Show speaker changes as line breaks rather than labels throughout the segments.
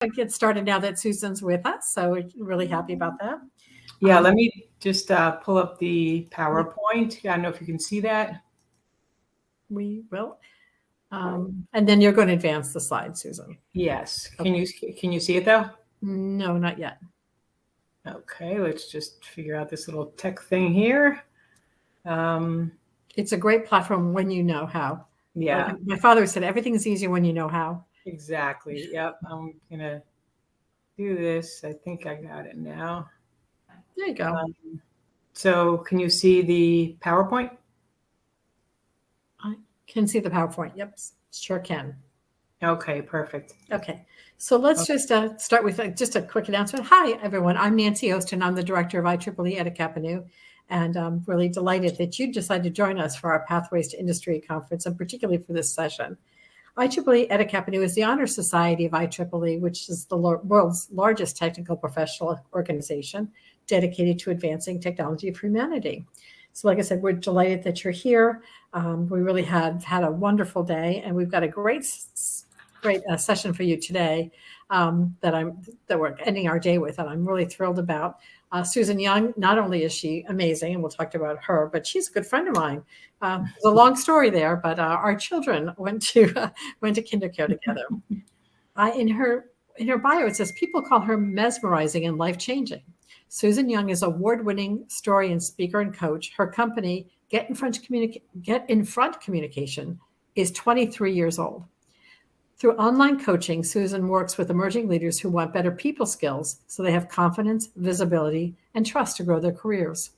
get started now that Susan's with us. So we're really happy about that.
Yeah, let me just pull up the PowerPoint. I don't know if you can see that.
We will. And then you're going to advance the slide, Susan.
Yes. Can you see it though?
No, not yet.
Okay, let's just figure out this little tech thing here.
It's a great platform when you know how.
Yeah.
Like my father said, everything's easier when you know how.
Exactly. Yep. I'm gonna do this. I think I got it now.
There you go.
So can you see the PowerPoint?
I can see the PowerPoint. Yep, sure can.
Okay, perfect.
Okay, so let's just start with just a quick announcement. Hi, everyone. I'm Nancy Osten. I'm the director of IEEE EDICAPNU, and I'm really delighted that you decided to join us for our Pathways to Industry conference, and particularly for this session. IEEE EDICAPNU is the honor society of IEEE, which is the world's largest technical professional organization dedicated to advancing technology for humanity. So like I said, we're delighted that you're here. We really had a wonderful day, and we've got a great session for you today that we're ending our day with, and I'm really thrilled about. Susan Young, not only is she amazing, and we'll talk about her, but she's a good friend of mine. There's a long story there, but our children went to kindercare together. In her bio, it says people call her mesmerizing and life-changing. Susan Young is award-winning story and speaker and coach. Her company, Get in Front Communication, is 23 years old. Through online coaching, Susan works with emerging leaders who want better people skills so they have confidence, visibility, and trust to grow their careers.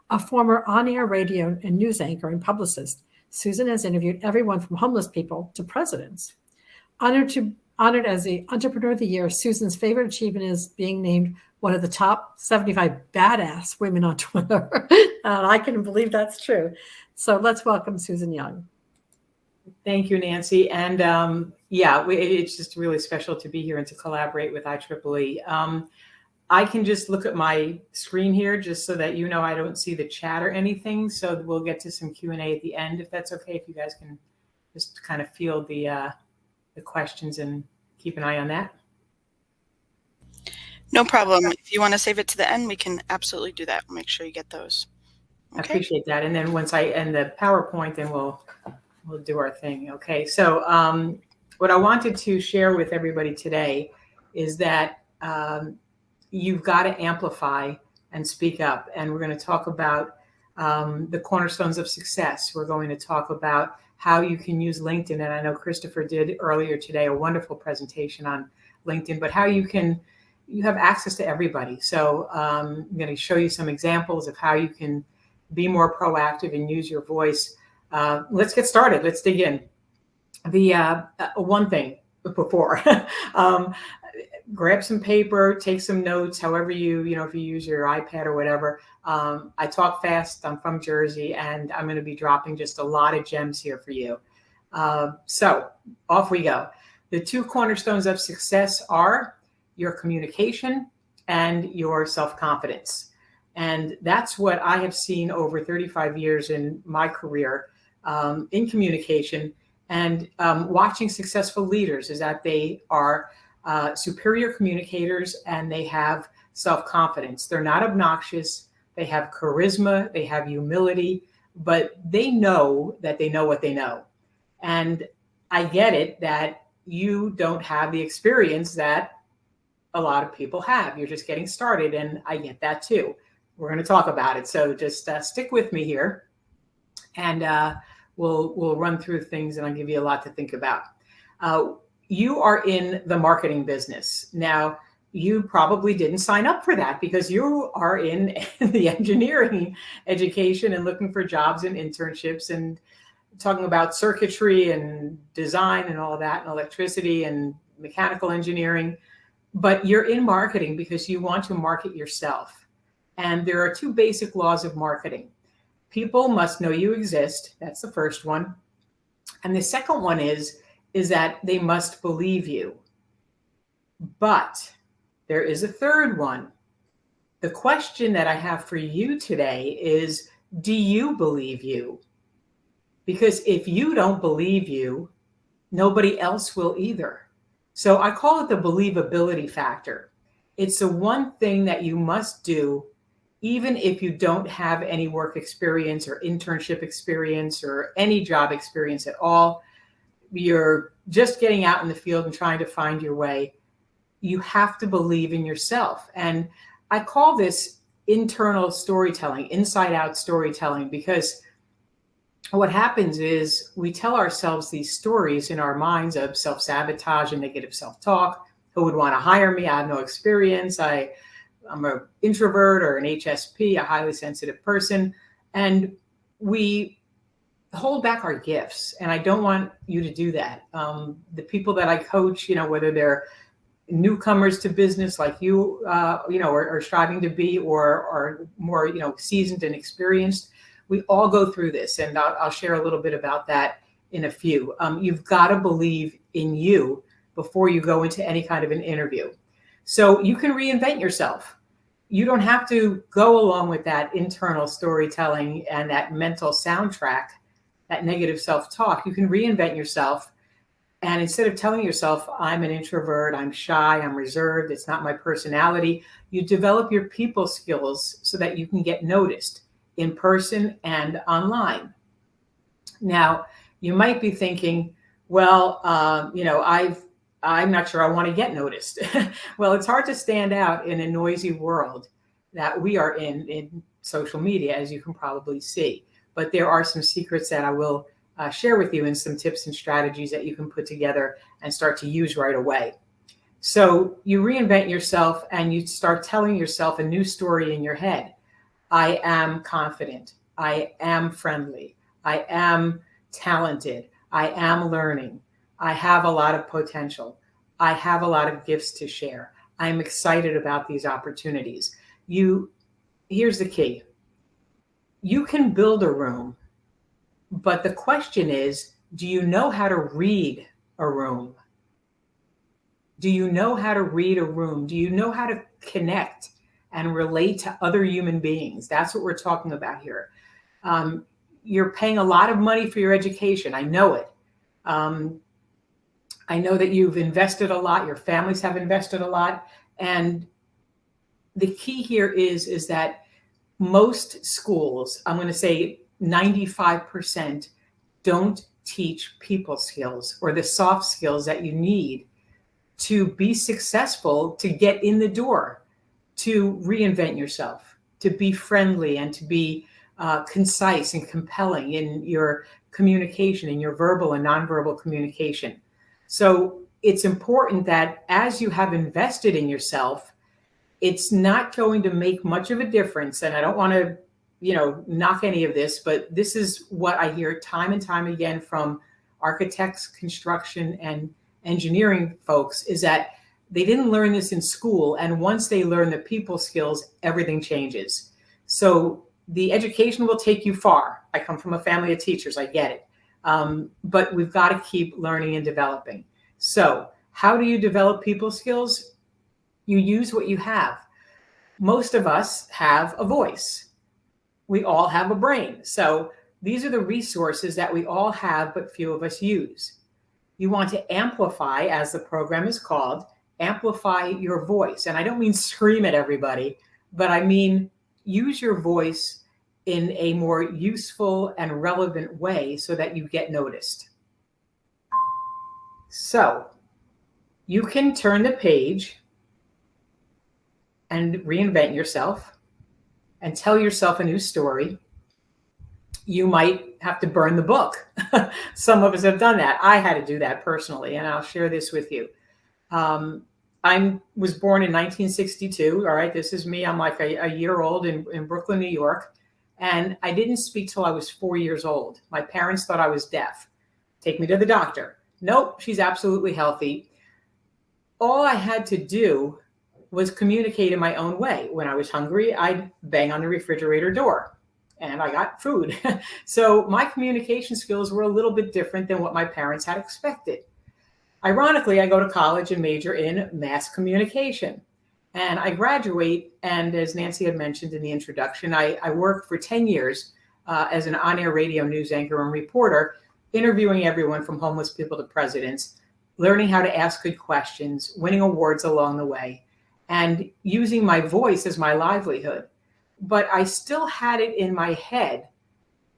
A former on-air radio and news anchor and publicist, Susan has interviewed everyone from homeless people to presidents. Honored as the Entrepreneur of the Year, Susan's favorite achievement is being named one of the top 75 badass women on Twitter. I can believe that's true. So let's welcome Susan Young.
Thank you, Nancy. And it's just really special to be here and to collaborate with IEEE. I can just look at my screen here just so that you know I don't see the chat or anything. So we'll get to some Q&A at the end, if that's okay, if you guys can just kind of field the questions and keep an eye on that.
No problem. If you want to save it to the end, we can absolutely do that. We'll make sure you get those.
Okay. I appreciate that. And then once I end the PowerPoint, then we'll do our thing. Okay. So what I wanted to share with everybody today is that you've got to amplify and speak up. And we're going to talk about the cornerstones of success. We're going to talk about how you can use LinkedIn. And I know Christopher did earlier today a wonderful presentation on LinkedIn, but how you have access to everybody. So I'm going to show you some examples of how you can be more proactive and use your voice. Let's get started. Let's dig in. The one thing before, grab some paper, take some notes, however if you use your iPad or whatever. I talk fast. I'm from Jersey, and I'm going to be dropping just a lot of gems here for you. So off we go. The two cornerstones of success are your communication and your self-confidence. And that's what I have seen over 35 years in my career in communication and watching successful leaders is that they are superior communicators and they have self-confidence. They're not obnoxious. They have charisma. They have humility, but they know that they know what they know. And I get it that you don't have the experience that a lot of people have. You're just getting started, and I get that too. We're going to talk about it. So just stick with me here, and we'll run through things, and I'll give you a lot to think about. You are in the marketing business. Now, you probably didn't sign up for that because you are in the engineering education and looking for jobs and internships and talking about circuitry and design and all that, and electricity and mechanical engineering. But you're in marketing because you want to market yourself. And there are two basic laws of marketing. People must know you exist. That's the first one. And the second one is that they must believe you. But there is a third one. The question that I have for you today is, do you believe you? Because if you don't believe you, nobody else will either. So I call it the believability factor. It's the one thing that you must do, even if you don't have any work experience or internship experience or any job experience at all. You're just getting out in the field and trying to find your way. You have to believe in yourself. And I call this internal storytelling, inside out storytelling, because what happens is we tell ourselves these stories in our minds of self-sabotage and negative self-talk. Who would want to hire me? I have no experience. I'm an introvert or an HSP, a highly sensitive person. And we hold back our gifts. And I don't want you to do that. The people that I coach, whether they're newcomers to business like you, are striving to be, or are more, seasoned and experienced, we all go through this. And I'll share a little bit about that in a few. You've got to believe in you before you go into any kind of an interview. So you can reinvent yourself. You don't have to go along with that internal storytelling and that mental soundtrack, that negative self-talk. You can reinvent yourself. And instead of telling yourself, I'm an introvert, I'm shy, I'm reserved, it's not my personality, you develop your people skills so that you can get noticed in person and online. Now, you might be thinking, well, I'm not sure I want to get noticed. Well, it's hard to stand out in a noisy world that we are in social media, as you can probably see. But there are some secrets that I will share with you, and some tips and strategies that you can put together and start to use right away. So you reinvent yourself and you start telling yourself a new story in your head. I am confident. I am friendly. I am talented. I am learning. I have a lot of potential. I have a lot of gifts to share. I'm excited about these opportunities. Here's the key. You can build a room, but the question is, do you know how to read a room? Do you know how to read a room? Do you know how to connect and relate to other human beings? That's what we're talking about here. You're paying a lot of money for your education. I know it. I know that you've invested a lot. Your families have invested a lot. And the key here is that most schools, I'm going to say 95%, don't teach people skills or the soft skills that you need to be successful, to get in the door, to reinvent yourself, to be friendly, and to be concise and compelling in your communication, in your verbal and nonverbal communication. So it's important that as you have invested in yourself, it's not going to make much of a difference. And I don't want to, knock any of this, but this is what I hear time and time again from architects, construction, and engineering folks, is that they didn't learn this in school. And once they learn the people skills, everything changes. So the education will take you far. I come from a family of teachers. I get it. But we've got to keep learning and developing. So how do you develop people skills? You use what you have. Most of us have a voice. We all have a brain. So these are the resources that we all have, but few of us use. You want to amplify, as the program is called, amplify your voice. And I don't mean scream at everybody, but I mean use your voice in a more useful and relevant way so that you get noticed. So you can turn the page and reinvent yourself and tell yourself a new story. You might have to burn the book. Some of us have done that. I had to do that personally, and I'll share this with you. I was born in 1962. All right, this is me. I'm like a year old in Brooklyn, New York. And I didn't speak till I was 4 years old. My parents thought I was deaf. Take me to the doctor. Nope, she's absolutely healthy. All I had to do was communicate in my own way. When I was hungry, I'd bang on the refrigerator door and I got food. So my communication skills were a little bit different than what my parents had expected. Ironically, I go to college and major in mass communication. And I graduate, and as Nancy had mentioned in the introduction, I worked for 10 years as an on-air radio news anchor and reporter, interviewing everyone from homeless people to presidents, learning how to ask good questions, winning awards along the way, and using my voice as my livelihood. But I still had it in my head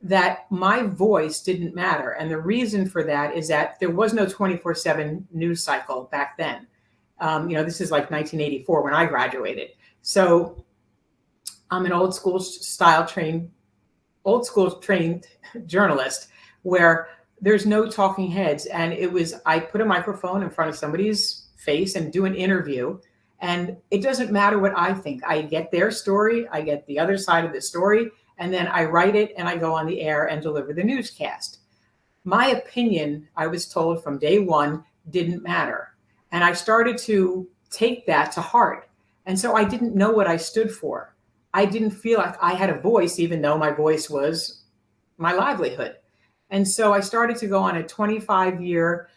that my voice didn't matter. And the reason for that is that there was no 24/7 news cycle back then. This is like 1984 when I graduated. So I'm an old school trained journalist where there's no talking heads. And I put a microphone in front of somebody's face and do an interview. And it doesn't matter what I think. I get their story, I get the other side of the story, and then I write it and I go on the air and deliver the newscast. My opinion, I was told from day one, didn't matter. And I started to take that to heart. And so I didn't know what I stood for. I didn't feel like I had a voice, even though my voice was my livelihood. And so I started to go on a 25-year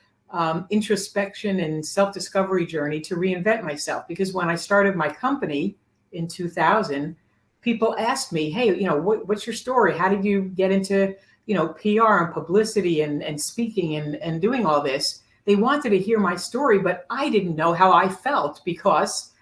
introspection and self-discovery journey to reinvent myself. Because when I started my company in 2000, people asked me, hey, what's your story? How did you get into, PR and publicity and speaking and doing all this? They wanted to hear my story, but I didn't know how I felt because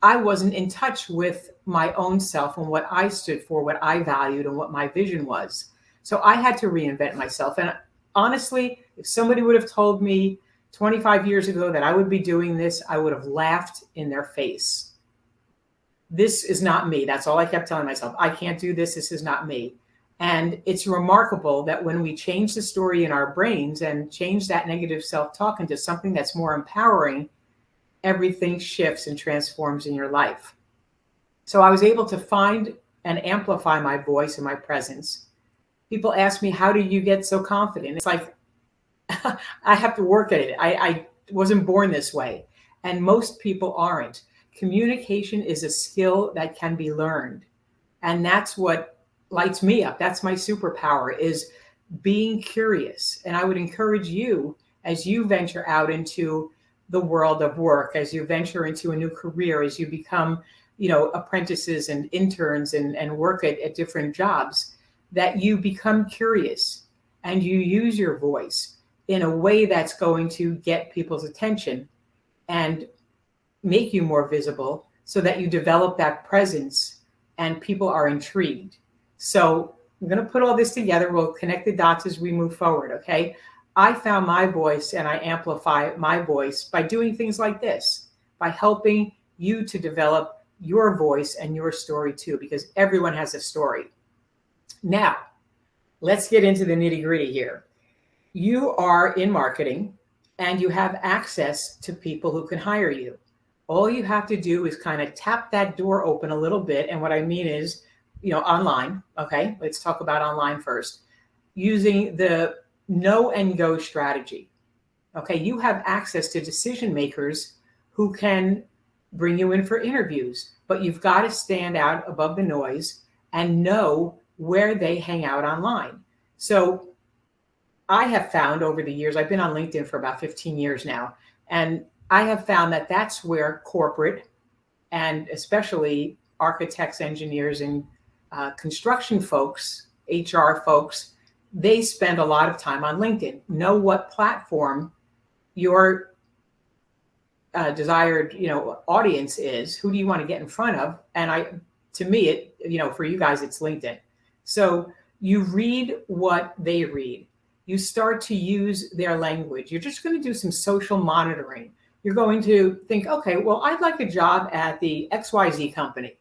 I wasn't in touch with my own self and what I stood for, what I valued, and what my vision was. So I had to reinvent myself. And honestly, if somebody would have told me 25 years ago that I would be doing this, I would have laughed in their face. This is not me. That's all I kept telling myself. I can't do this. This is not me. And it's remarkable that when we change the story in our brains and change that negative self-talk into something that's more empowering, everything shifts and transforms in your life. So I was able to find and amplify my voice and my presence. People ask me, how do you get so confident? It's like, I have to work at it. I wasn't born this way. And most people aren't. Communication is a skill that can be learned. And that's what lights me up. That's my superpower, is being curious. And I would encourage you, as you venture out into the world of work, as you venture into a new career, as you become, apprentices and interns and work at different jobs, that you become curious and you use your voice in a way that's going to get people's attention and make you more visible so that you develop that presence and people are intrigued. So I'm going to put all this together. We'll connect the dots as we move forward, okay? I found my voice and I amplify my voice by doing things like this, by helping you to develop your voice and your story too, because everyone has a story. Now, let's get into the nitty-gritty here. You are in marketing and you have access to people who can hire you. All you have to do is kind of tap that door open a little bit. And what I mean is, online. Okay, let's talk about online first. Using the know and go strategy. Okay, you have access to decision makers who can bring you in for interviews, but you've got to stand out above the noise and know where they hang out online. So I have found over the years, I've been on LinkedIn for about 15 years now, and I have found that that's where corporate and especially architects, engineers, and construction folks, HR folks, they spend a lot of time on LinkedIn. Know what platform your desired, audience is. Who do you want to get in front of? And to me, for you guys, it's LinkedIn. So you read what they read. You start to use their language. You're just going to do some social monitoring. You're going to think, okay, well, I'd like a job at the XYZ company.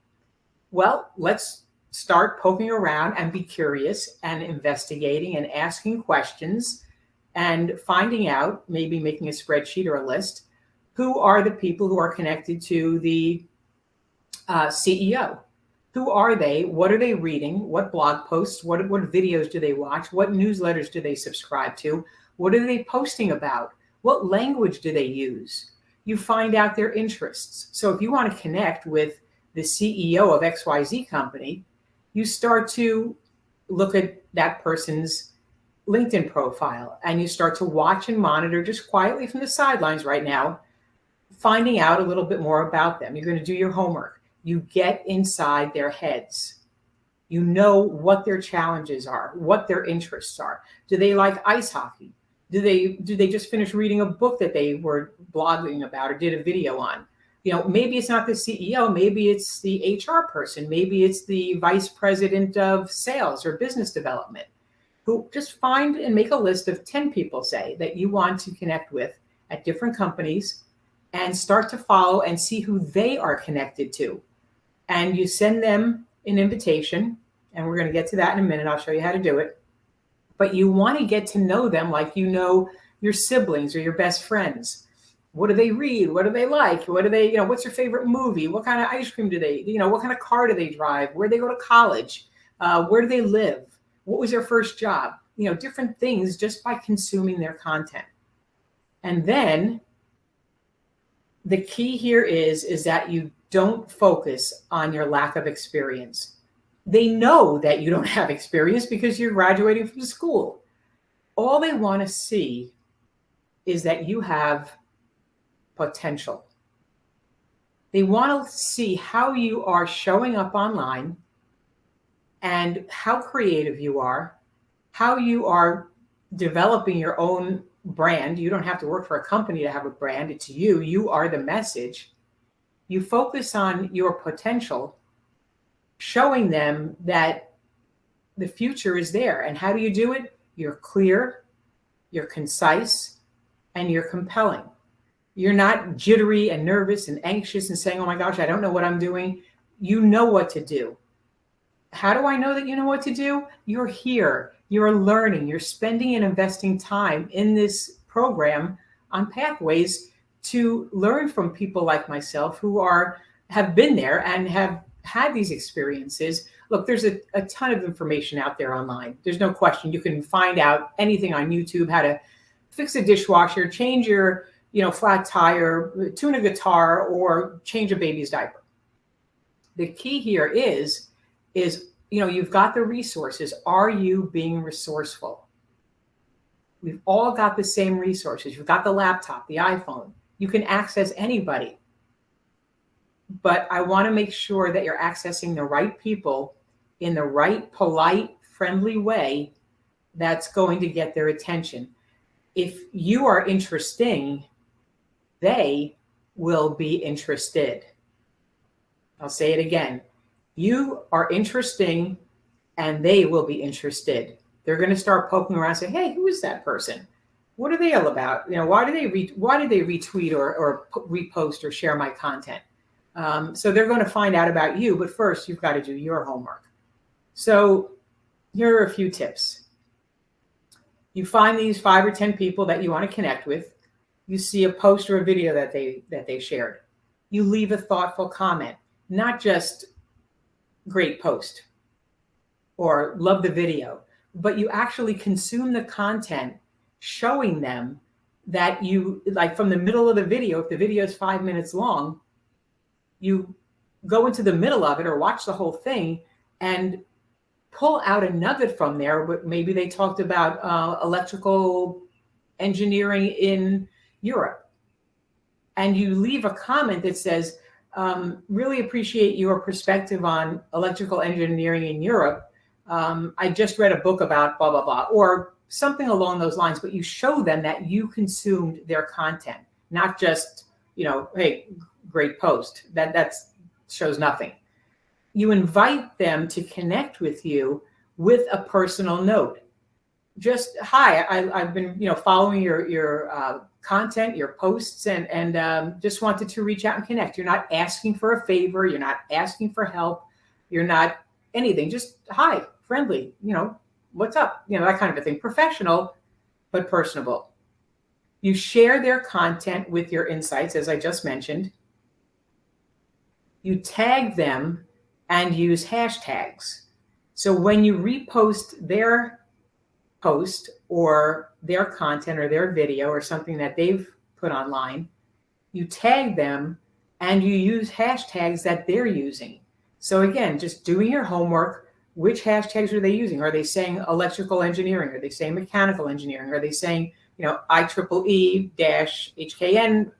Well, let's start poking around and be curious and investigating and asking questions and finding out, maybe making a spreadsheet or a list, who are the people who are connected to the CEO. Who are they? What are they reading? What blog posts? What videos do they watch? What newsletters do they subscribe to? What are they posting about? What language do they use? You find out their interests. So if you want to connect with the CEO of XYZ company, you start to look at that person's LinkedIn profile and you start to watch and monitor just quietly from the sidelines right now, finding out a little bit more about them. You're going to do your homework. You get inside their heads. You know what their challenges are, what their interests are. Do they like ice hockey? Do they just finish reading a book that they were blogging about or did a video on? Maybe it's not the CEO, maybe it's the HR person, maybe it's the vice president of sales or business development, who just find and make a list of 10 people, say, that you want to connect with at different companies, and start to follow and see who they are connected to. And you send them an invitation, and we're going to get to that in a minute. I'll show you how to do it. But you want to get to know them like you know your siblings or your best friends. What do they read? What do they like? What do they, what's their favorite movie? What kind of ice cream do they, what kind of car do they drive? Where do they go to college? Where do they live? What was their first job? Different things just by consuming their content. And then the key here is that you don't focus on your lack of experience. They know that you don't have experience because you're graduating from school. All they want to see is that you have potential. They want to see how you are showing up online and how creative you are, how you are developing your own brand. You don't have to work for a company to have a brand. It's you. You are the message. You focus on your potential, showing them that the future is there. And how do you do it? You're clear, you're concise, and you're compelling. You're not jittery and nervous and anxious and saying, oh my gosh, I don't know what I'm doing. You know what to do. How do I know that you know what to do? You're here, you're learning, you're spending and investing time in this program on Pathways to learn from people like myself who have been there and have had these experiences. Look, there's a ton of information out there online. There's no question. You can find out anything on YouTube, how to fix a dishwasher, change your flat tire, tune a guitar, or change a baby's diaper. The key here is you've got the resources. Are you being resourceful? We've all got the same resources. You've got the laptop, the iPhone. You can access anybody. But I want to make sure that you're accessing the right people in the right, polite, friendly way that's going to get their attention. If you are interesting, they will be interested. I'll say it again. You are interesting and they will be interested. They're going to start poking around and say, hey, who is that person? What are they all about? Why do they retweet or repost or share my content? So they're going to find out about you, but first you've got to do your homework. So here are a few tips. You find these 5 or 10 people that you want to connect with. You see a post or a video that they shared. You leave a thoughtful comment, not just great post or love the video, but you actually consume the content, showing them that you, like from the middle of the video, if the video is 5 minutes long, you go into the middle of it or watch the whole thing and pull out a nugget from there. But maybe they talked about electrical engineering in Europe. And you leave a comment that says, really appreciate your perspective on electrical engineering in Europe. I just read a book about blah, blah, blah, or something along those lines. But you show them that you consumed their content, not just, hey, great post. That shows nothing. You invite them to connect with you with a personal note. Just, hi, I've been following your content, your posts, and just wanted to reach out and connect. You're not asking for a favor. You're not asking for help. You're not anything. Just hi, friendly, what's up? That kind of a thing. Professional, but personable. You share their content with your insights, as I just mentioned. You tag them and use hashtags. So when you repost their post or their content or their video or something that they've put online, you tag them and you use hashtags that they're using. So again, just doing your homework. Which hashtags are they using? Are they saying electrical engineering? Are they saying mechanical engineering? Are they saying, IEEE-HKN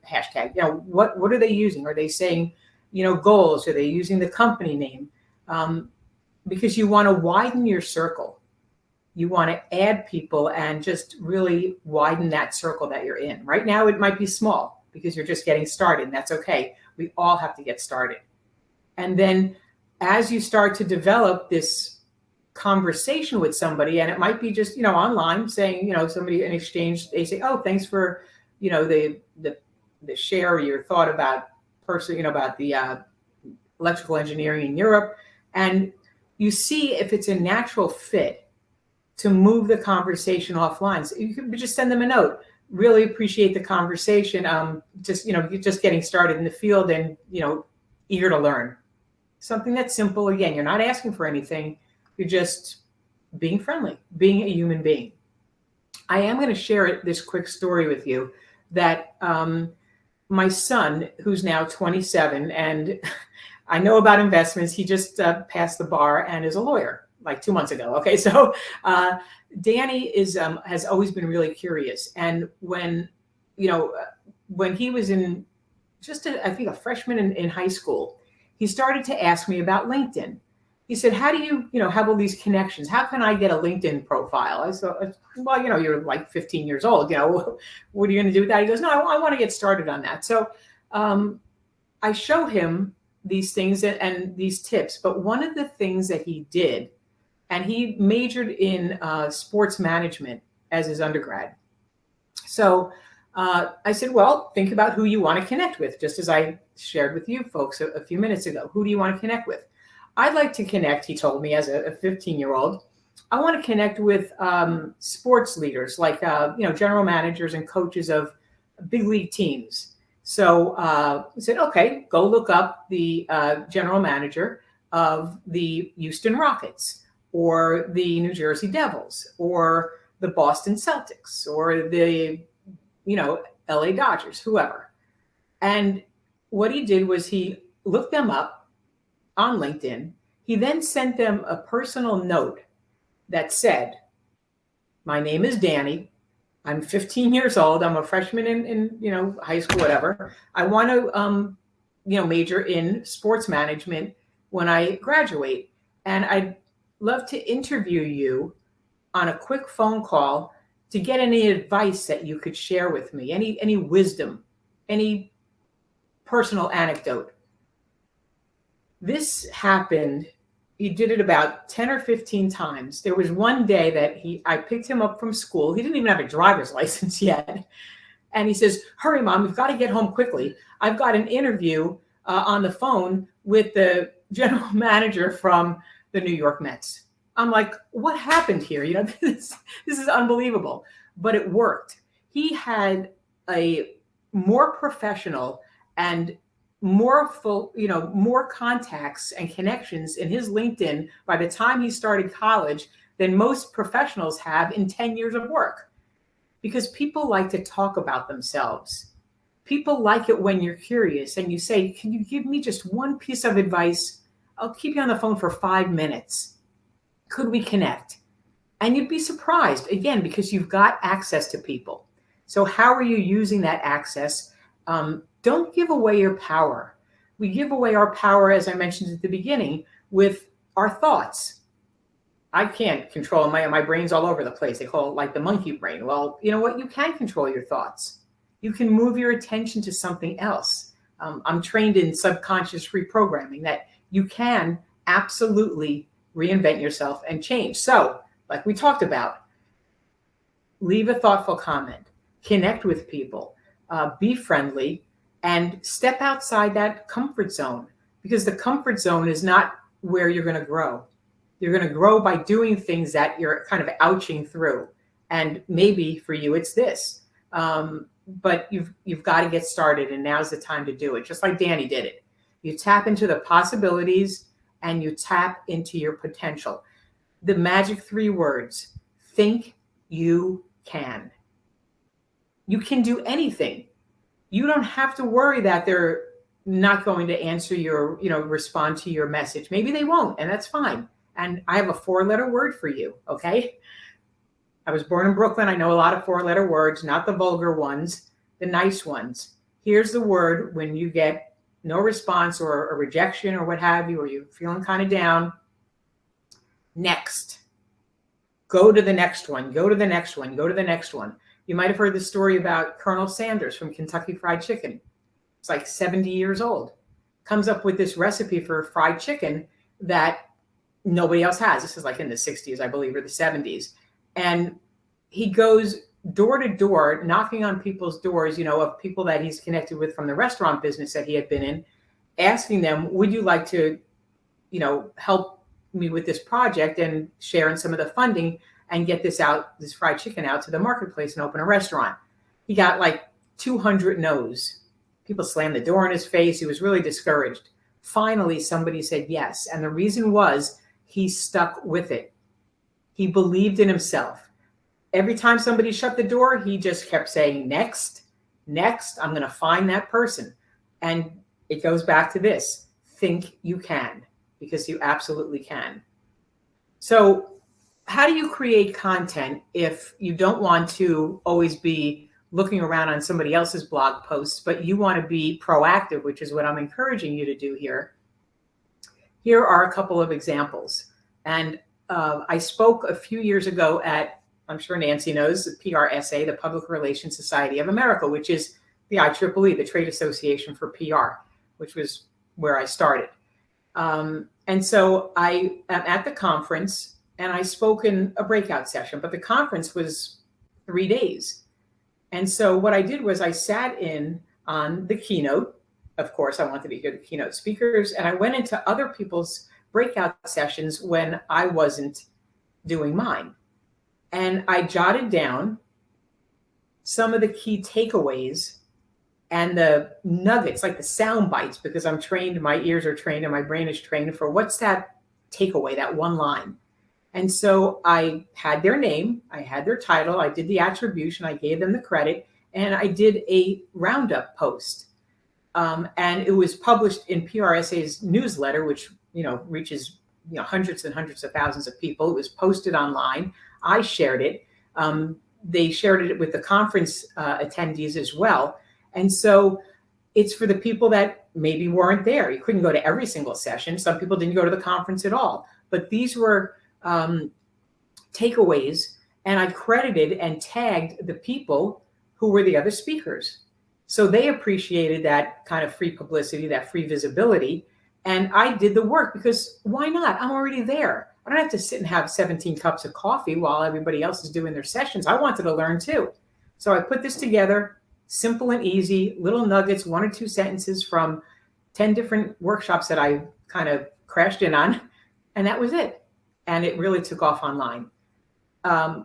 hashtag? What are they using? Are they saying, goals? Are they using the company name? Because you want to widen your circle. you want to add people and just really widen that circle that you're in. Right now, it might be small because you're just getting started, and that's okay. We all have to get started. And then as you start to develop this conversation with somebody, and it might be just, online saying, somebody in exchange, they say, oh, thanks for, the share your thought about about the electrical engineering in Europe. And you see if it's a natural fit to move the conversation offline. So you could just send them a note. Really appreciate the conversation. You're just getting started in the field and, eager to learn. Something that's simple. Again, you're not asking for anything. You're just being friendly, being a human being. I am going to share this quick story with you that my son, who's now 27, and I know about investments. He just passed the bar and is a lawyer like 2 months ago. Okay, so Danny has always been really curious, and when he was in I think a freshman in high school, he started to ask me about LinkedIn. He said, how do you have all these connections? How can I get a LinkedIn profile? I said, well, you're like 15 years old. What are you going to do with that? He goes, no, I want to get started on that. So I show him these things and these tips. But one of the things that he did, and he majored in sports management as his undergrad. So I said, well, think about who you want to connect with, just as I shared with you folks a few minutes ago. Who do you want to connect with? I'd like to connect, he told me, as a 15-year-old. I want to connect with sports leaders, like general managers and coaches of big league teams. So I said, okay, go look up the general manager of the Houston Rockets or the New Jersey Devils or the Boston Celtics or the LA Dodgers, whoever. And what he did was he looked them up on LinkedIn. He then sent them a personal note that said, my name is Danny. I'm 15 years old. I'm a freshman in high school, whatever. I want to major in sports management when I graduate. And I'd love to interview you on a quick phone call to get any advice that you could share with me, any wisdom, any personal anecdote. This happened, he did it about 10 or 15 times. There was one day that I picked him up from school. He didn't even have a driver's license yet. And he says, hurry, Mom, we've got to get home quickly. I've got an interview on the phone with the general manager from the New York Mets. I'm like, what happened here? This is unbelievable. But it worked. He had a more professional and more full, more contacts and connections in his LinkedIn by the time he started college than most professionals have in 10 years of work. Because people like to talk about themselves. People like it when you're curious and you say, can you give me just one piece of advice? I'll keep you on the phone for 5 minutes. Could we connect? And you'd be surprised, again, because you've got access to people. So how are you using that access? Don't give away your power. We give away our power, as I mentioned at the beginning, with our thoughts. I can't control my brain's all over the place. They call it like the monkey brain. Well, you know what? You can control your thoughts. You can move your attention to something else. I'm trained in subconscious reprogramming that you can absolutely reinvent yourself and change. So, like we talked about, leave a thoughtful comment, connect with people, be friendly, and step outside that comfort zone, because the comfort zone is not where you're going to grow. You're going to grow by doing things that you're kind of ouching through. And maybe for you, it's this. But you've got to get started, and now's the time to do it, just like Danny did it. You tap into the possibilities and you tap into your potential. The magic 3 words: think you can. You can do anything. You don't have to worry that they're not going to answer your, respond to your message. Maybe they won't, and that's fine. And I have a 4-letter word for you, okay? I was born in Brooklyn. I know a lot of 4-letter words, not the vulgar ones, the nice ones. Here's the word when you get no response or a rejection or what have you, or you're feeling kind of down. Next. Go to the next one, go to the next one, go to the next one. You might have heard the story about Colonel Sanders from Kentucky Fried Chicken. It's like 70 years old. Comes up with this recipe for fried chicken that nobody else has. This is like in the 60s, I believe, or the 70s. And he goes door to door, knocking on people's doors, of people that he's connected with from the restaurant business that he had been in, asking them, would you like to, help me with this project and share in some of the funding and get this fried chicken out to the marketplace and open a restaurant. He got like 200 no's. People slammed the door in his face. He was really discouraged. Finally, somebody said yes. And the reason was he stuck with it. He believed in himself. Every time somebody shut the door, he just kept saying, next, I'm going to find that person. And it goes back to this, think you can, because you absolutely can. So how do you create content if you don't want to always be looking around on somebody else's blog posts, but you want to be proactive, which is what I'm encouraging you to do here? Here are a couple of examples. And I spoke a few years ago at, I'm sure Nancy knows, the PRSA, the Public Relations Society of America, which is the IEEE, the Trade Association for PR, which was where I started. And so I am at the conference and I spoke in a breakout session, but the conference was 3 days. And so what I did was I sat in on the keynote. Of course, I wanted to hear the keynote speakers, and I went into other people's breakout sessions when I wasn't doing mine. And I jotted down some of the key takeaways and the nuggets, like the sound bites, because I'm trained, my ears are trained and my brain is trained for what's that takeaway, that one line. And so I had their name, I had their title, I did the attribution, I gave them the credit, and I did a roundup post. And it was published in PRSA's newsletter, which reaches hundreds and hundreds of thousands of people. It was posted online. I shared it. They shared it with the conference attendees as well. And so it's for the people that maybe weren't there. You couldn't go to every single session. Some people didn't go to the conference at all. But these were takeaways, and I credited and tagged the people who were the other speakers. So they appreciated that kind of free publicity, that free visibility. And I did the work because why not? I'm already there. I don't have to sit and have 17 cups of coffee while everybody else is doing their sessions. I wanted to learn too. So I put this together, simple and easy, little nuggets, 1 or 2 sentences from 10 different workshops that I kind of crashed in on. And that was it. And it really took off online.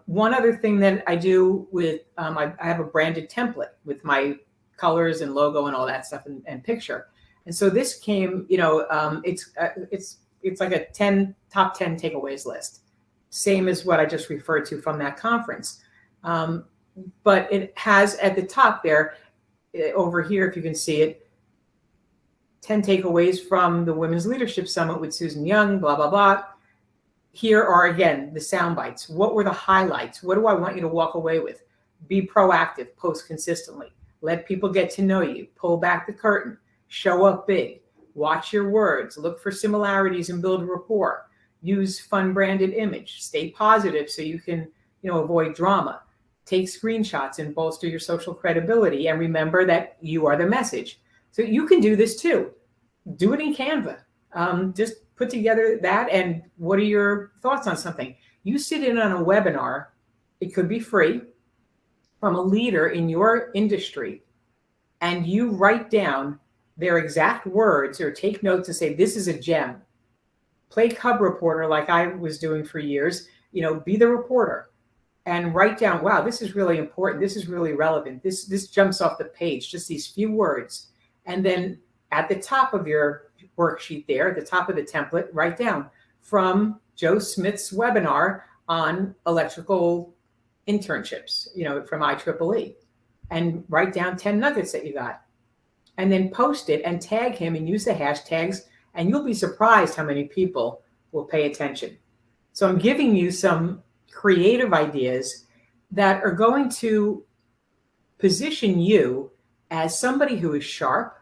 One other thing that I do with, I have a branded template with my colors and logo and all that stuff and picture. And so this came, it's like a top 10 takeaways list, same as what I just referred to from that conference. But it has at the top there, over here, if you can see it, 10 takeaways from the Women's Leadership Summit with Susan Young, blah, blah, blah. Here are, again, the sound bites. What were the highlights? What do I want you to walk away with? Be proactive, post consistently. Let people get to know you. Pull back the curtain. Show up big. Watch your words. Look for similarities and build rapport. Use fun branded image. Stay positive so you can, avoid drama. Take screenshots and bolster your social credibility. And remember that you are the message. So you can do this too. Do it in Canva. Just put together that, and what are your thoughts on something? You sit in on a webinar, it could be free, from a leader in your industry, and you write down their exact words or take notes and say, this is a gem. Play cub reporter like I was doing for years, be the reporter and write down, wow, this is really important. This is really relevant. This jumps off the page, just these few words. And then at the top of your worksheet there, at the top of the template, write down from Joe Smith's webinar on electrical internships, from IEEE, and write down 10 nuggets that you got, and then post it and tag him and use the hashtags, and you'll be surprised how many people will pay attention. So I'm giving you some creative ideas that are going to position you as somebody who is sharp,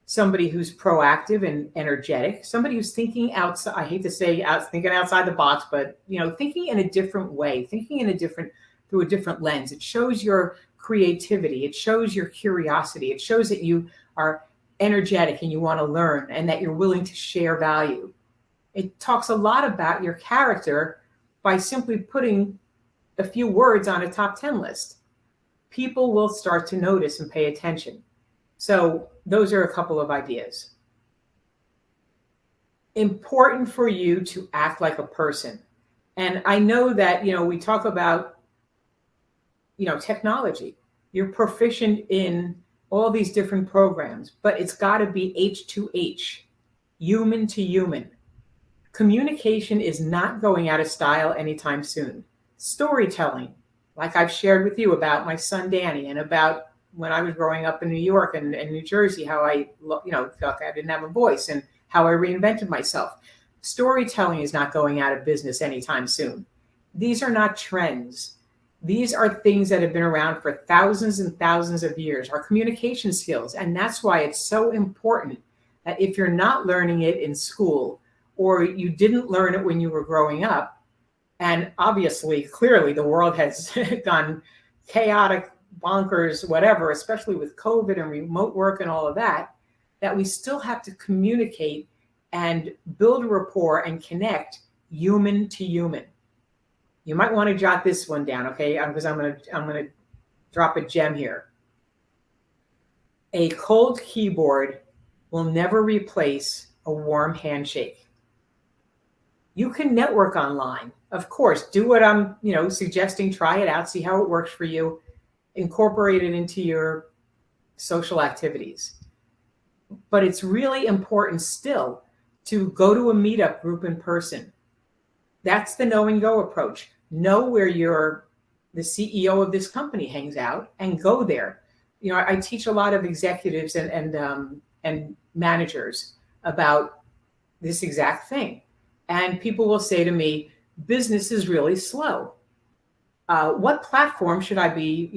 somebody who's proactive and energetic, somebody who's thinking outside, I hate to say thinking outside the box, but thinking in a different way, through a different lens. It shows your creativity. It shows your curiosity. It shows that you are energetic and you want to learn and that you're willing to share value. It talks a lot about your character by simply putting a few words on a top 10 list. People will start to notice and pay attention. So those are a couple of ideas. Important for you to act like a person. And I know that, we talk about, technology. You're proficient in all these different programs, but it's got to be H2H, human to human. Communication is not going out of style anytime soon. Storytelling, like I've shared with you about my son Danny and about when I was growing up in New York and New Jersey, how I, felt like I didn't have a voice and how I reinvented myself. Storytelling is not going out of business anytime soon. These are not trends. These are things that have been around for thousands and thousands of years, our communication skills. And that's why it's so important that if you're not learning it in school or you didn't learn it when you were growing up, and obviously, clearly, the world has gone chaotic, bonkers, whatever, especially with COVID and remote work and all of that, that we still have to communicate and build rapport and connect human to human. You might want to jot this one down, okay? Because I'm gonna drop a gem here. A cold keyboard will never replace a warm handshake. You can network online, of course. Do what I'm, suggesting. Try it out. See how it works for you. Incorporate it into your social activities. But it's really important still to go to a meetup group in person. That's the know and go approach. Know where the CEO of this company hangs out and go there. I teach a lot of executives and managers about this exact thing. And people will say to me, business is really slow. What platform should I be,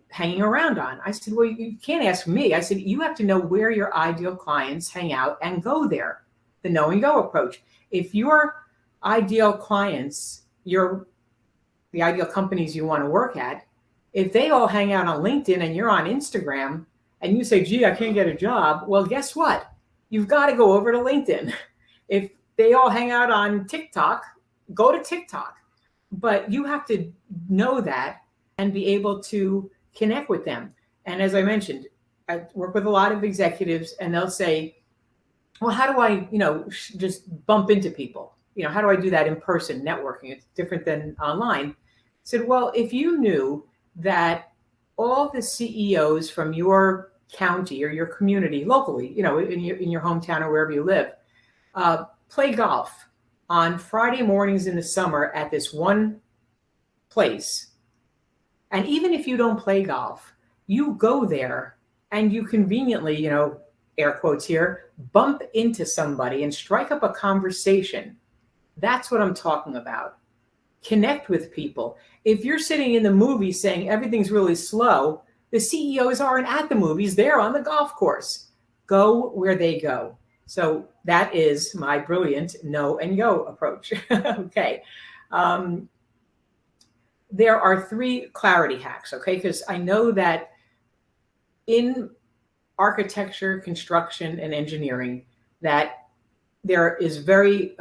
hanging around on? I said, well, you can't ask me. I said, you have to know where your ideal clients hang out and go there. The know and go approach. If your ideal clients, the ideal companies you want to work at, if they all hang out on LinkedIn and you're on Instagram and you say, gee, I can't get a job. Well, guess what? You've got to go over to LinkedIn. If they all hang out on TikTok, go to TikTok. But you have to know that and be able to connect with them. And as I mentioned, I work with a lot of executives and they'll say, well, how do I, just bump into people? How do I do that in person networking? It's different than online. I said, well, if you knew that all the CEOs from your county or your community locally, in your hometown or wherever you live, play golf on Friday mornings in the summer at this one place. And even if you don't play golf, you go there and you conveniently, air quotes here, bump into somebody and strike up a conversation. That's what I'm talking about. Connect with people. If you're sitting in the movie saying everything's really slow, the CEOs aren't at the movies, they're on the golf course. Go where they go. So that is my brilliant know and go approach. Okay. There are 3 clarity hacks, okay? Because I know that in architecture, construction, and engineering, that there is very,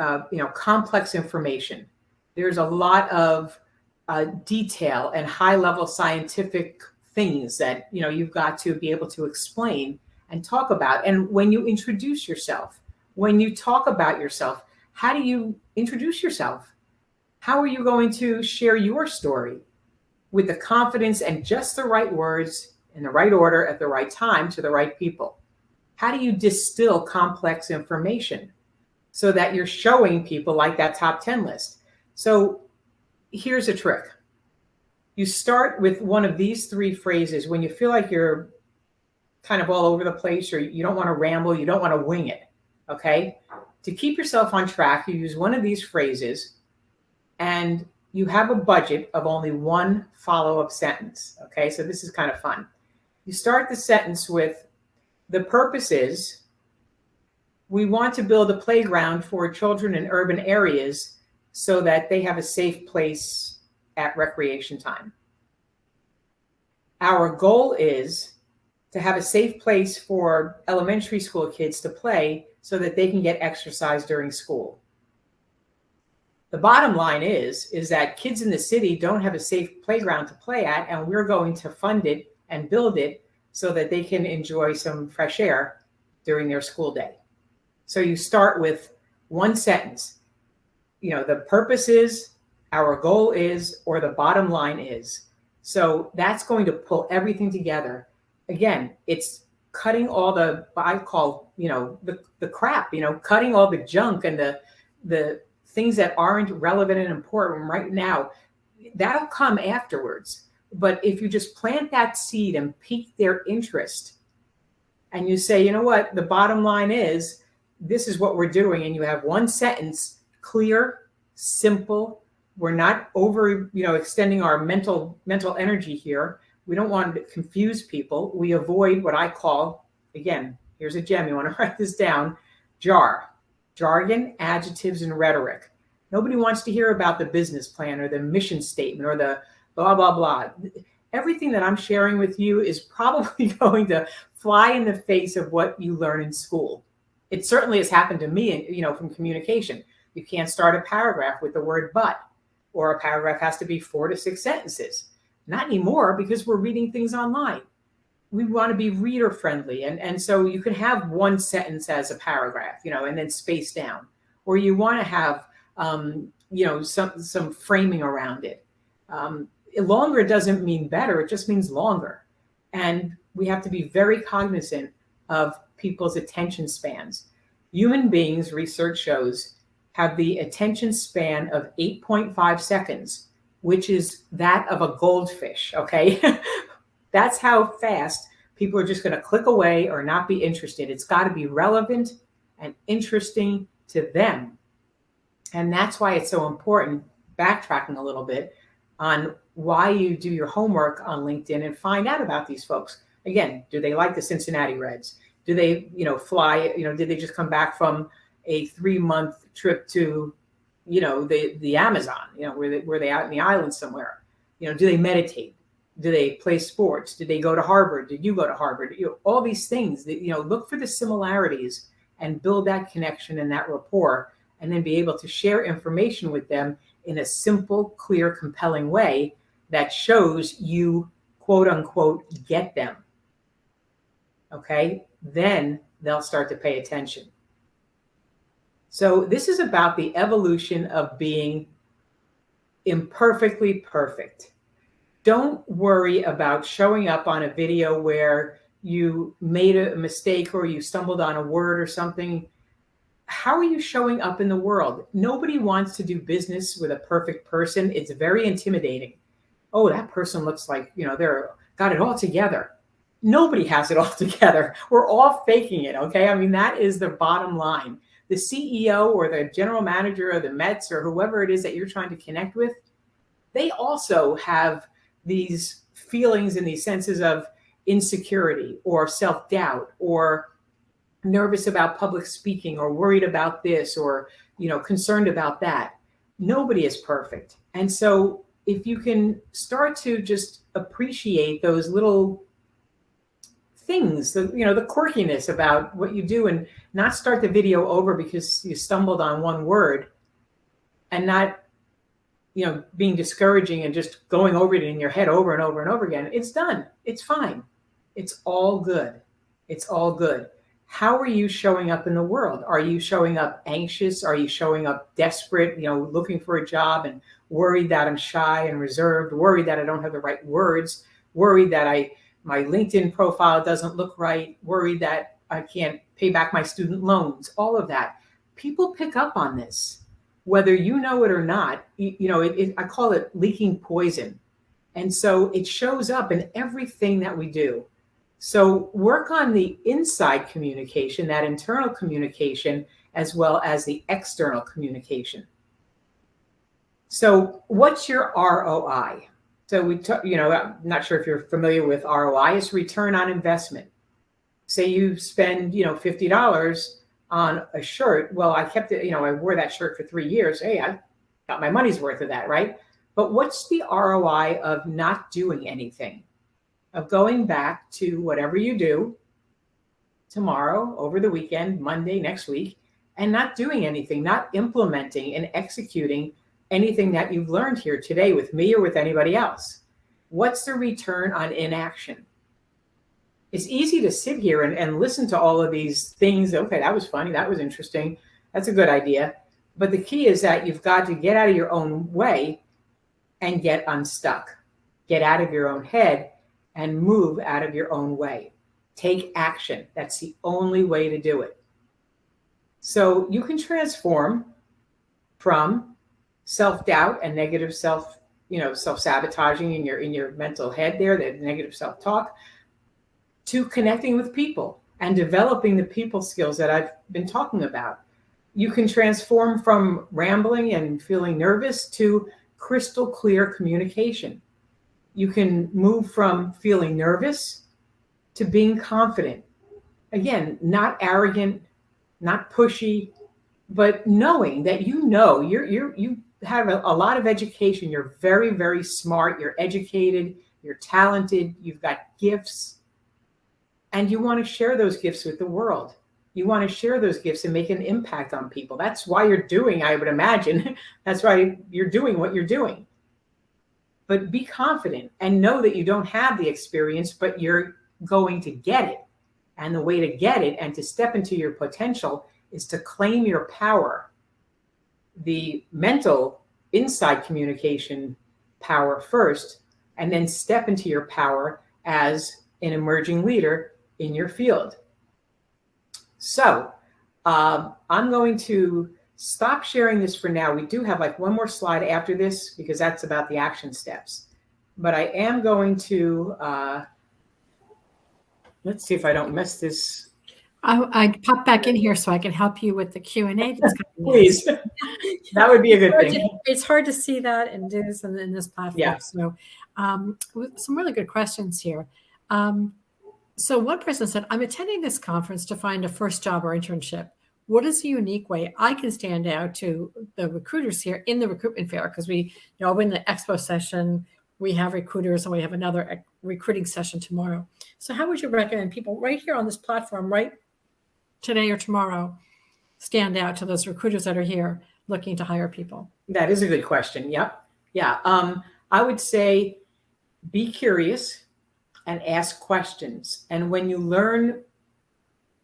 complex information. There's a lot of detail and high-level scientific things that, you've got to be able to explain and talk about. And when you introduce yourself, when you talk about yourself, how do you introduce yourself? How are you going to share your story with the confidence and just the right words in the right order at the right time to the right people? How do you distill complex information so that you're showing people like that top 10 list? So here's a trick. You start with one of these 3 phrases when you feel like you're kind of all over the place or you don't want to ramble, you don't want to wing it, okay? To keep yourself on track, you use one of these phrases and you have a budget of only 1 follow-up sentence, okay? So this is kind of fun. You start the sentence with, the purpose is, We want to build a playground for children in urban areas so that they have a safe place at recreation time. Our goal is to have a safe place for elementary school kids to play so that they can get exercise during school. The bottom line is that kids in the city don't have a safe playground to play at, and we're going to fund it and build it so that they can enjoy some fresh air during their school day. So you start with one sentence. You know, the purpose is, our goal is, or the bottom line is. So that's going to pull everything together. Again, it's cutting all the, I call, you know, the crap, you know, cutting all the junk and the things that aren't relevant and important right now. That'll come afterwards. But if you just plant that seed and pique their interest, and you say, you know what, the bottom line is, this is what we're doing, and you have one sentence, clear, simple. We're not over, you know, extending our mental energy here. We don't want to confuse people. We avoid what I call, again, here's a gem, you want to write this down, jargon, adjectives, and rhetoric. Nobody wants to hear about the business plan or the mission statement or the blah, blah, blah. Everything that I'm sharing with you is probably going to fly in the face of what you learn in school. It certainly has happened to me, you know, from communication. You can't start a paragraph with the word but, or a paragraph has to be 4 to 6 sentences. Not anymore, because we're reading things online. We want to be reader friendly. And so you can have one sentence as a paragraph, you know, and then space down, or you want to have, you know, some framing around it. Longer doesn't mean better. It just means longer. And we have to be very cognizant of people's attention spans. Human beings, research shows, have the attention span of 8.5 seconds, which is that of a goldfish, okay? That's how fast people are just going to click away or not be interested. It's got to be relevant and interesting to them. And that's why it's so important, backtracking a little bit, on why you do your homework on LinkedIn and find out about these folks. Again, do they like the Cincinnati Reds? Do they, you know, fly, you know, did they just come back from a 3-month trip to, you know, the Amazon, you know, were they out in the islands somewhere? You know, do they meditate? Do they play sports? Did they go to Harvard? Did you go to Harvard? You know, all these things that, you know, look for the similarities and build that connection and that rapport, and then be able to share information with them in a simple, clear, compelling way that shows you, quote unquote, get them. Okay, then they'll start to pay attention. So this is about the evolution of being imperfectly perfect. Don't worry about showing up on a video where you made a mistake or you stumbled on a word or something. How are you showing up in the world? Nobody wants to do business with a perfect person. It's very intimidating. Oh, that person looks like, you know, they're got it all together. Nobody has it all together. We're all faking it, okay? I mean, that is the bottom line. The CEO or the general manager of the Mets or whoever it is that you're trying to connect with, they also have these feelings and these senses of insecurity or self-doubt or nervous about public speaking or worried about this or, you know, concerned about that. Nobody is perfect. And so if you can start to just appreciate those little things, you know, the quirkiness about what you do, and not start the video over because you stumbled on one word, and not, you know, being discouraging and just going over it in your head over and over and over again. It's done. It's fine. It's all good. It's all good. How are you showing up in the world? Are you showing up anxious? Are you showing up desperate, you know, looking for a job and worried that I'm shy and reserved, worried that I don't have the right words, worried that my LinkedIn profile doesn't look right, worried that I can't pay back my student loans, all of that? People pick up on this, whether you know it or not. You know, I call it leaking poison. And so it shows up in everything that we do. So work on the inside communication, that internal communication, as well as the external communication. So what's your ROI? So you know, I'm not sure if you're familiar with ROI. It's return on investment. Say you spend, you know, $50 on a shirt. Well, I kept it, I wore that shirt for 3 years. Hey, I got my money's worth of that, right? But what's the ROI of not doing anything, of going back to whatever you do tomorrow, over the weekend, Monday, next week, and not doing anything, not implementing and executing anything that you've learned here today with me or with anybody else? What's the return on inaction? It's easy to sit here and listen to all of these things. Okay, that was funny. That was interesting. That's a good idea. But the key is that you've got to get out of your own way and get unstuck. Get out of your own head and move out of your own way. Take action. That's the only way to do it. So you can transform from self-doubt and negative self-sabotaging in your mental head there, the negative self-talk, to connecting with people and developing the people skills that I've been talking about. You can transform from rambling and feeling nervous to crystal clear communication. You can move from feeling nervous to being confident. Again, not arrogant, not pushy, but knowing that you have a lot of education. You're very, very smart. You're educated. You're talented. You've got gifts. And you want to share those gifts with the world. You want to share those gifts and make an impact on people. That's why you're doing, I would imagine, that's why you're doing what you're doing. But be confident and know that you don't have the experience, but you're going to get it. And the way to get it and to step into your potential is to claim your power, the mental inside communication power first, and then step into your power as an emerging leader in your field. So I'm going to stop sharing this for now. We do have like one more slide after this because that's about the action steps. But I am going to, let's see if I don't mess this.
I pop back in here so I can help you with the Q&A.
Please, that would be a good thing.
It's hard to see that and do this in this platform.
Yeah.
So some really good questions here. So one person said, I'm attending this conference to find a first job or internship. What is the unique way I can stand out to the recruiters here in the recruitment fair? Because we, in the expo session, we have recruiters and we have another recruiting session tomorrow. So how would you recommend people right here on this platform, right today or tomorrow, stand out to those recruiters that are here looking to hire people?
That is a good question. Yep. Yeah. I would say be curious and ask questions. And when you learn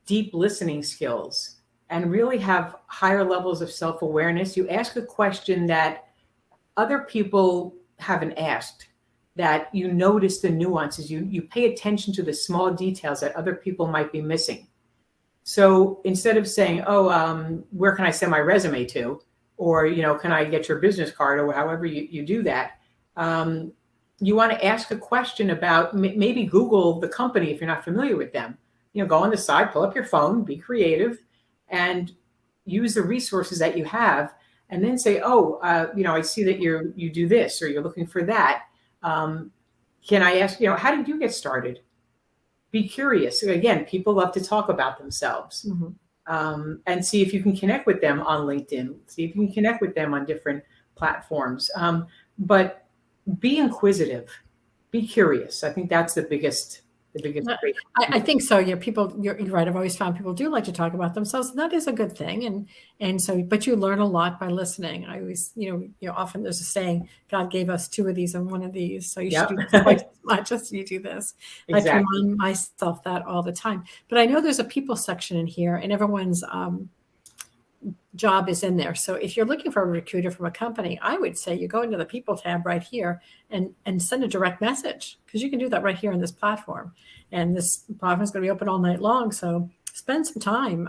deep listening skills and really have higher levels of self-awareness, you ask a question that other people haven't asked, that you notice the nuances, you pay attention to the small details that other people might be missing. So instead of saying, where can I send my resume to? Or, can I get your business card, or however you do that? You want to ask a question about, maybe Google the company if you're not familiar with them. Go on the side, pull up your phone, be creative, and use the resources that you have. And then say, I see that you do this, or you're looking for that. Can I ask, how did you get started? Be curious. Again, people love to talk about themselves. Mm-hmm. And see if you can connect with them on LinkedIn. See if you can connect with them on different platforms. But be inquisitive. Be curious. I think that's the biggest.
I think so. Yeah, you're right. I've always found people do like to talk about themselves, and that is a good thing. And so, but you learn a lot by listening. I always, often there's a saying, God gave us 2 of these and 1 of these, so you should do this twice as much as you do this. Exactly. I remind myself that all the time. But I know there's a people section in here, and everyone's job is in there. So if you're looking for a recruiter from a company, I would say you go into the people tab right here and send a direct message, because you can do that right here on this platform. And this platform is going to be open all night long. So spend some time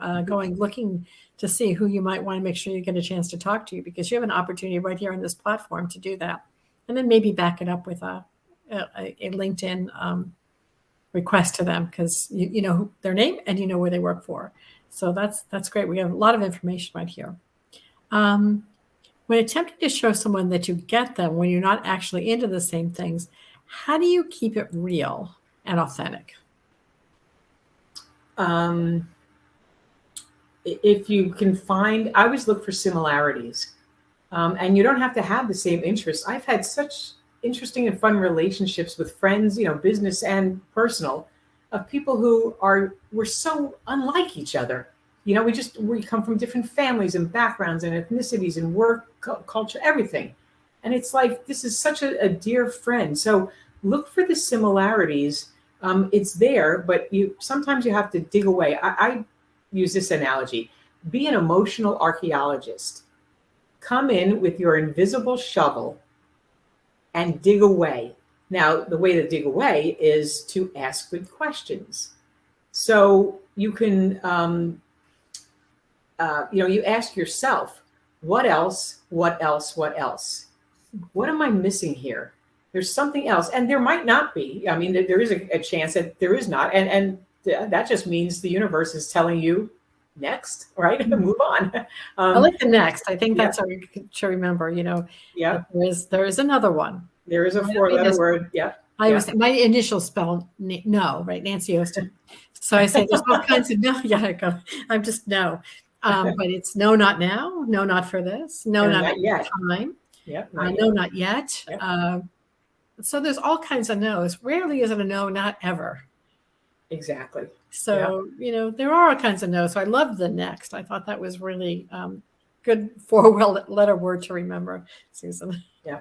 looking to see who you might want to make sure you get a chance to talk to, because you have an opportunity right here on this platform to do that. And then maybe back it up with a LinkedIn request to them, because you know their name and you know where they work for. So that's great. We have a lot of information right here. When attempting to show someone that you get them when you're not actually into the same things, how do you keep it real and authentic?
if you can find, I always look for similarities. And you don't have to have the same interests. I've had such interesting and fun relationships with friends, business and personal, of people who we're so unlike each other. We come from different families and backgrounds and ethnicities and work culture, everything. And it's like, this is such a dear friend. So look for the similarities. It's there, but sometimes you have to dig away. I use this analogy: be an emotional archaeologist. Come in with your invisible shovel and dig away. Now, the way to dig away is to ask good questions. So you can, you ask yourself, what else, what else, what else? What am I missing here? There's something else. And there might not be. I mean, there is a chance that there is not. And that just means the universe is telling you, next, right? Move on.
I like the next. I think that's what we should remember.
Yeah.
There is another one.
There is a 4-letter word. Yeah.
My initials spell no, right? Nancy Ostin. So I say there's all kinds of no. Yeah, I'm just no. But it's no, not now. No, not for this. No, not yet. Time.
Yeah.
No, not yet.
Yep.
So there's all kinds of no's. Rarely is it a no, not ever.
Exactly.
So, there are all kinds of no's. So I love the next. I thought that was really good 4-letter word to remember, Susan.
Yeah.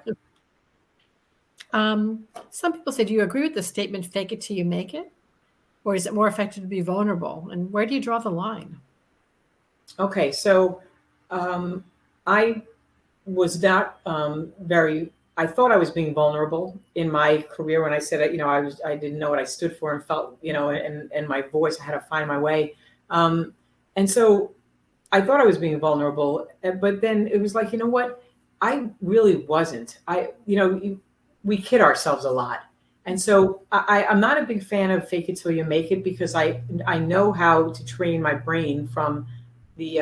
Some people say, do you agree with the statement, fake it till you make it? Or is it more effective to be vulnerable? And where do you draw the line?
Okay. So I was not I thought I was being vulnerable in my career when I said, I didn't know what I stood for and felt, and my voice, I had to find my way. And so I thought I was being vulnerable, but then it was like, you know what? I really wasn't. We kid ourselves a lot. And so I'm not a big fan of fake it till you make it, because I know how to train my brain from the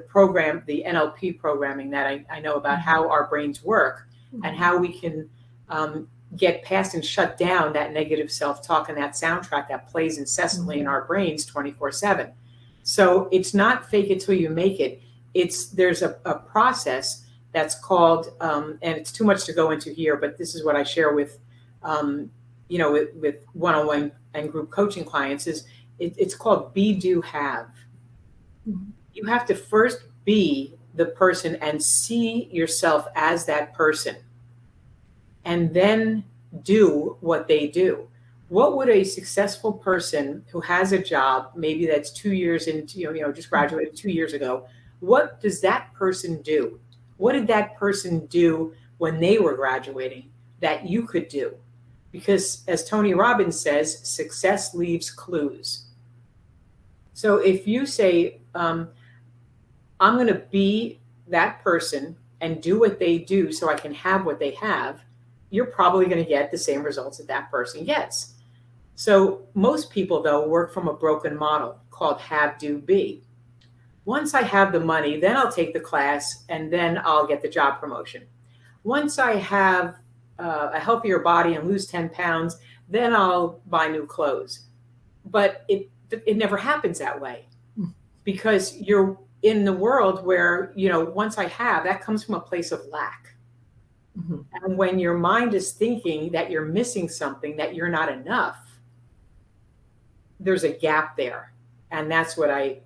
program, the NLP programming that I know about how our brains work. And how we can get past and shut down that negative self-talk and that soundtrack that plays incessantly in our brains 24/7. So it's not fake it till you make it. There's a process that's called, and it's too much to go into here, but this is what I share with, with one-on-one and group coaching clients, it's called be, do, have. You have to first be the person and see yourself as that person, and then do what they do. What would a successful person who has a job, maybe that's 2 years into, just graduated 2 years ago, what does that person do? What did that person do when they were graduating that you could do? Because as Tony Robbins says, success leaves clues. So if you say, I'm going to be that person and do what they do so I can have what they have, you're probably going to get the same results that that person gets. So most people, though, work from a broken model called have, do, be. Once I have the money, then I'll take the class and then I'll get the job promotion. Once I have a healthier body and lose 10 pounds, then I'll buy new clothes. But it never happens that way, because you're in the world where, once I have, that comes from a place of lack. Mm-hmm. And when your mind is thinking that you're missing something, that you're not enough, there's a gap there. And that's what I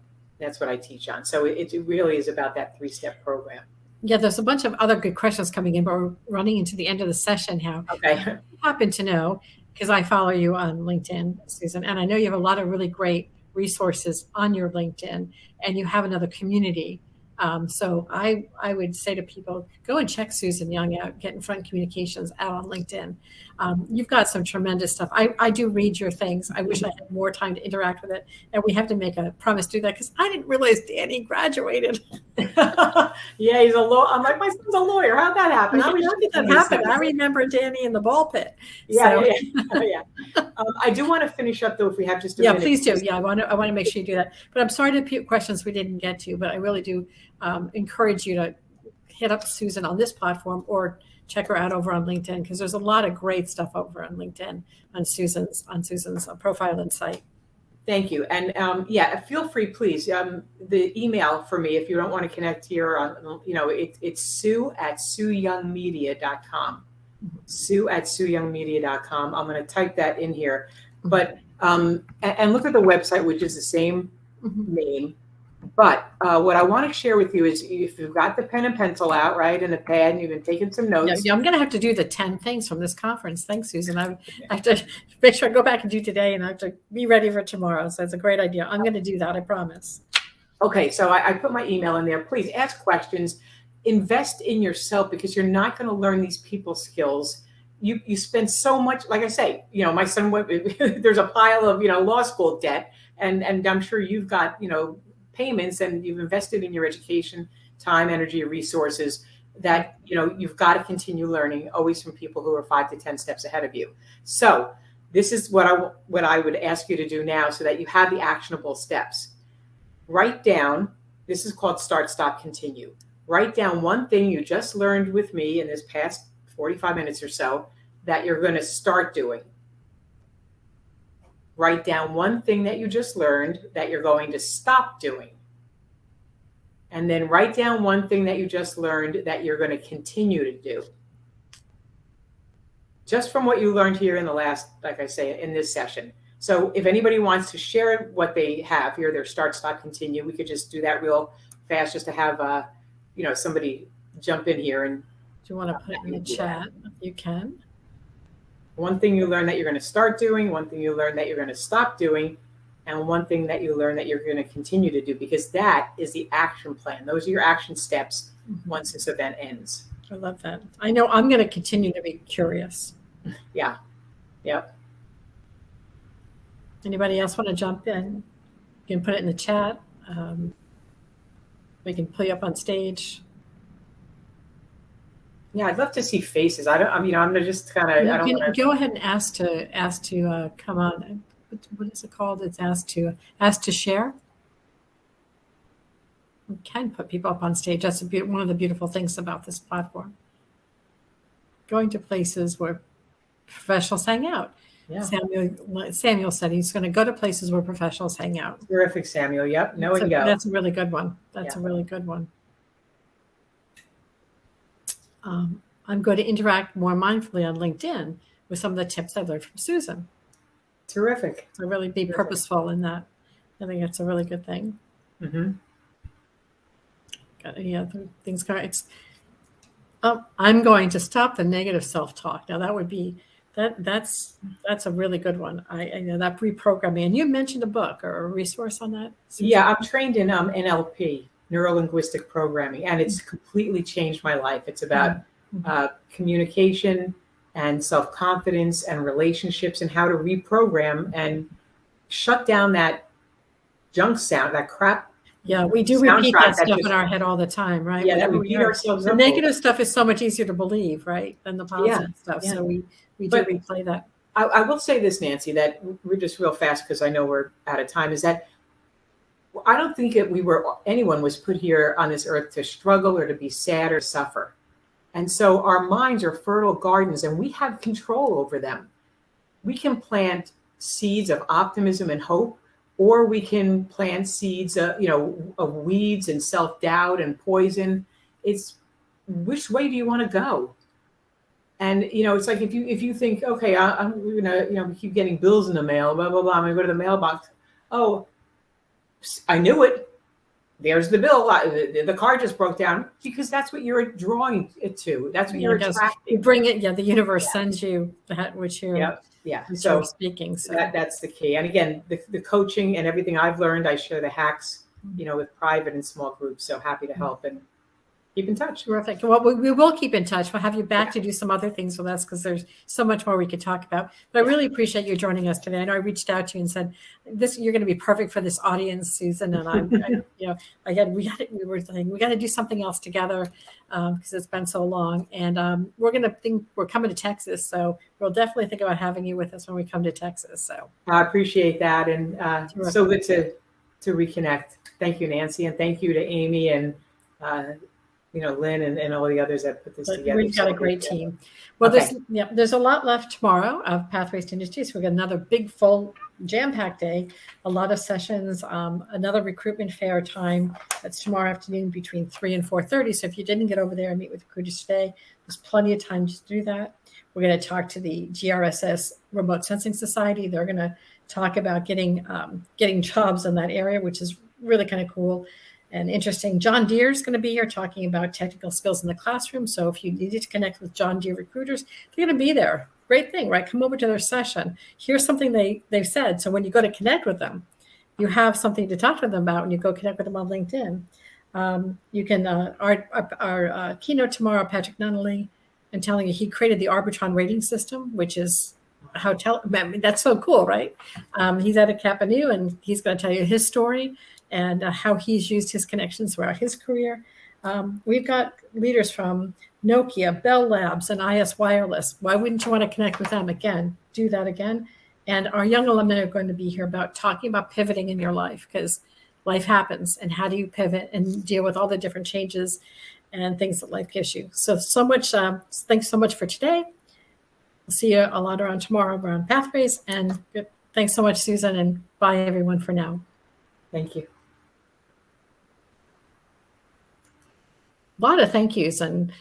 teach on. So it really is about that 3-step program.
Yeah, there's a bunch of other good questions coming in, but we're running into the end of the session now.
Okay.
I happen to know, because I follow you on LinkedIn, Susan, and I know you have a lot of really great resources on your LinkedIn, and you have another community. So I would say to people, go and check Susan Young out, Get in Front Communications out on LinkedIn. You've got some tremendous stuff. I do read your things. I wish I had more time to interact with it. And we have to make a promise to do that, because I didn't realize Danny graduated.
Yeah, he's a lawyer. I'm like, my son's a lawyer. How'd that happen?
How did that happen? I remember Danny in the ball pit.
Yeah, so. Yeah. I do want to finish up, though, if we have just a minute.
Yeah, please do. Yeah, I want to make sure you do that. But I'm sorry to repeat questions we didn't get to, but I really do encourage you to hit up Susan on this platform or check her out over on LinkedIn, because there's a lot of great stuff over on LinkedIn on Susan's profile and site.
Thank you. And yeah, feel free, please. The email for me, if you don't want to connect here, it's sue@sueyoungmedia.com. sue@sueyoungmedia.com. I'm going to type that in here. But and look at the website, which is the same name. But what I want to share with you is, if you've got the pen and pencil out, right, and the pad, and you've been taking some notes.
Yeah, I'm going to have to do the 10 things from this conference. Thanks, Susan. I have to make sure I go back and do today, and I have to be ready for tomorrow. So it's a great idea. I'm going to do that, I promise.
Okay, so I put my email in there. Please ask questions. Invest in yourself, because you're not going to learn these people skills. You spend so much, like I say, my son went, there's a pile of, law school debt, and I'm sure you've got, payments, and you've invested in your education, time, energy, resources, that, you've got to continue learning, always from people who are 5 to 10 steps ahead of you. So this is what I would ask you to do now, so that you have the actionable steps. Write down, this is called Start, Stop, Continue. Write down one thing you just learned with me in this past 45 minutes or so that you're going to start doing. Write down one thing that you just learned that you're going to stop doing. And then write down one thing that you just learned that you're going to continue to do. Just from what you learned here in the last, like I say, in this session. So if anybody wants to share what they have here, their Start, Stop, Continue, we could just do that real fast, just to have, somebody jump in here. And
do you want to put it in the chat? You can.
One thing you learn that you're going to start doing, one thing you learn that you're going to stop doing, and one thing that you learn that you're going to continue to do, because that is the action plan. Those are your action steps once this event ends.
I love that. I know I'm going to continue to be curious.
Yeah. Yep.
Anybody else want to jump in? You can put it in the chat. We can pull you up on stage.
Yeah, I'd love to see faces. I'm just kind of. I don't want to
go ahead and ask to come on. What is it called? It's ask to share. We can put people up on stage. That's one of the beautiful things about this platform. Going to places where professionals hang out. Yeah. Samuel said he's going to go to places where professionals hang out.
Terrific, Samuel. Yep.
That's a really good one. That's a really good one. I'm going to interact more mindfully on LinkedIn with some of the tips I learned from Susan.
Terrific.
So really be purposeful in that. I think that's a really good thing.
Mm-hmm.
Got any other things going? I'm going to stop the negative self-talk. Now that would be that's a really good one. I know that reprogramming. And you mentioned a book or a resource on that, Susan?
Yeah, I'm trained in NLP, neuro-linguistic programming, and it's completely changed my life. It's about communication and self-confidence and relationships, and how to reprogram and shut down that junk sound, that crap.
Yeah, we do repeat that stuff in our head all the time, right?
Yeah, that we beat ourselves up.
The negative stuff is so much easier to believe, right, than the positive stuff. Yeah. So we do replay that.
I will say this, Nancy, that we're just real fast, because I know we're out of time, is that I don't think anyone was put here on this earth to struggle or to be sad or suffer. And so our minds are fertile gardens, and we have control over them. We can plant seeds of optimism and hope, or we can plant seeds of weeds and self-doubt and poison. It's which way do you want to go? And, it's like, if you think, okay, I'm going to keep getting bills in the mail, blah, blah, blah. I'm going to go to the mailbox. Oh, I knew it. There's the bill. The car just broke down, because that's what you're drawing it to. That's what you're attracting.
You bring it. Yeah. The universe sends you that, which you're
so
speaking. So
that's the key. And again, the coaching and everything I've learned, I share the hacks, with private and small groups. So happy to help and keep in touch.
Terrific. Well, we will keep in touch. We'll have you back to do some other things with us, because there's so much more we could talk about. But I really appreciate you joining us today. I know I reached out to you and said, you're going to be perfect for this audience, Susan. And again, we got to do something else together, because it's been so long. And we're coming to Texas, so we'll definitely think about having you with us when we come to Texas. So
I appreciate that, and so good to reconnect. Thank you, Nancy, and thank you to Amy and Lynn and all the others that put this together.
We've got a great team. Well, there's a lot left tomorrow of Pathways to Industry. So we've got another big full jam-packed day, a lot of sessions, another recruitment fair time. That's tomorrow afternoon between 3 and 4:30. So if you didn't get over there and meet with recruiters today, there's plenty of time to do that. We're going to talk to the GRSS Remote Sensing Society. They're going to talk about getting jobs in that area, which is really kind of cool and interesting. John Deere is going to be here talking about technical skills in the classroom. So if you needed to connect with John Deere recruiters, they're going to be there. Great thing, right? Come over to their session. Here's something they've said. So when you go to connect with them, you have something to talk to them about when you go connect with them on LinkedIn. You can, our keynote tomorrow, Patrick Nunnally, and telling you he created the Arbitron rating system, which is that's so cool, right? He's at a Kapanu, and he's going to tell you his story and how he's used his connections throughout his career. We've got leaders from Nokia, Bell Labs, and IS Wireless. Why wouldn't you want to connect with them again? Do that again. And our young alumni are going to be here talking about pivoting in your life, because life happens, and how do you pivot and deal with all the different changes and things that life gives you. So much. Thanks so much for today. We'll see you a lot around tomorrow around Pathways. And thanks so much, Susan, and bye everyone for now.
Thank you.
A lot of thank yous, and